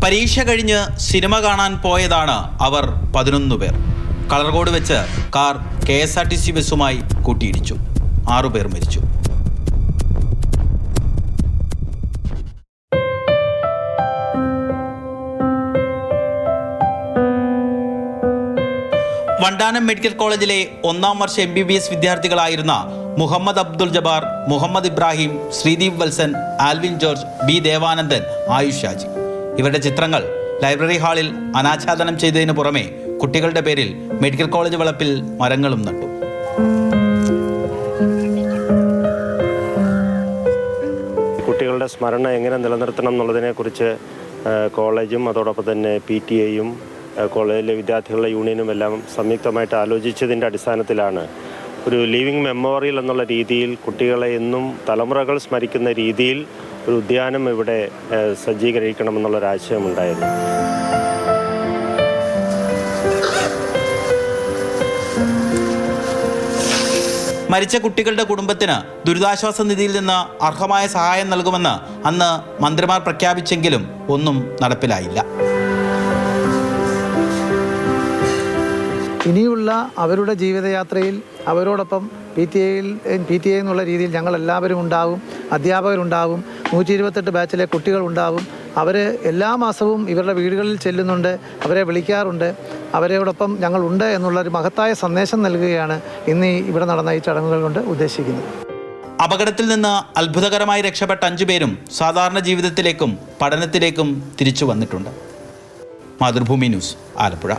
പരീക്ഷ കഴിഞ്ഞ് സിനിമ കാണാൻ പോയതാണ് അവർ 11 പേർ. കളർകോട് വെച്ച് കാർ KSRTC ബസ്സുമായി കൂട്ടിയിടിച്ചു. 6 പേർ മരിച്ചു. വണ്ടാനം മെഡിക്കൽ കോളേജിലെ 1ാം വർഷ MBBS വിദ്യാർത്ഥികളായിരുന്ന മുഹമ്മദ് അബ്ദുൽ ജബ്ബാർ, മുഹമ്മദ് ഇബ്രാഹിം, ശ്രീദീപ് വത്സൻ, ആൽവിൻ ജോർജ്, B ദേവാനന്ദൻ, ആയുഷ് ഷാജി ഇവരുടെ ചിത്രങ്ങൾ ലൈബ്രറി ഹാളിൽ അനാച്ഛാദനം ചെയ്തതിനു പുറമെ കുട്ടികളുടെ പേരിൽ മെഡിക്കൽ കോളേജ് വളപ്പിൽ മരങ്ങളും നട്ടു. കുട്ടികളുടെ സ്മരണ എങ്ങനെ നിലനിർത്തണം എന്നുള്ളതിനെക്കുറിച്ച് കോളേജും അതോടൊപ്പം തന്നെ PTA-യും കോളേജിലെ വിദ്യാർത്ഥികളുടെ യൂണിയനും എല്ലാം സംയുക്തമായിട്ട് ആലോചിച്ചതിൻ്റെ അടിസ്ഥാനത്തിലാണ് ഒരു ലിവിങ് മെമ്മോറിയൽ എന്നുള്ള രീതിയിൽ കുട്ടികളെ എന്നും തലമുറകൾ സ്മരിക്കുന്ന രീതിയിൽ ഒരു ഉദ്യാനം ഇവിടെ സജ്ജീകരിക്കണമെന്നുള്ളൊരാശയമുണ്ടായിരുന്നു. മരിച്ച കുട്ടികളുടെ കുടുംബത്തിന് ദുരിതാശ്വാസ നിധിയിൽ നിന്ന് അർഹമായ സഹായം നൽകുമെന്ന് അന്ന് മന്ത്രിമാർ പ്രഖ്യാപിച്ചെങ്കിലും ഒന്നും നടപ്പിലായില്ല. ഇനിയുള്ള അവരുടെ ജീവിതയാത്രയിൽ അവരോടൊപ്പം PTA എന്നുള്ള രീതിയിൽ ഞങ്ങളെല്ലാവരും ഉണ്ടാവും, അധ്യാപകരുണ്ടാവും, 128 ബാച്ചിലെ കുട്ടികളുണ്ടാവും. അവർ എല്ലാ മാസവും ഇവരുടെ വീടുകളിൽ ചെല്ലുന്നുണ്ട്, അവരെ വിളിക്കാറുണ്ട്, അവരോടൊപ്പം ഞങ്ങളുണ്ട് എന്നുള്ളൊരു മഹത്തായ സന്ദേശം നൽകുകയാണ് ഇന്ന് ഇവിടെ നടന്ന ഈ ചടങ്ങുകൾ കൊണ്ട് ഉദ്ദേശിക്കുന്നത്. അപകടത്തിൽ നിന്ന് അത്ഭുതകരമായി രക്ഷപ്പെട്ട 5 പേരും സാധാരണ ജീവിതത്തിലേക്കും പഠനത്തിലേക്കും തിരിച്ചു വന്നിട്ടുണ്ട്. മാതൃഭൂമി ന്യൂസ്, ആലപ്പുഴ.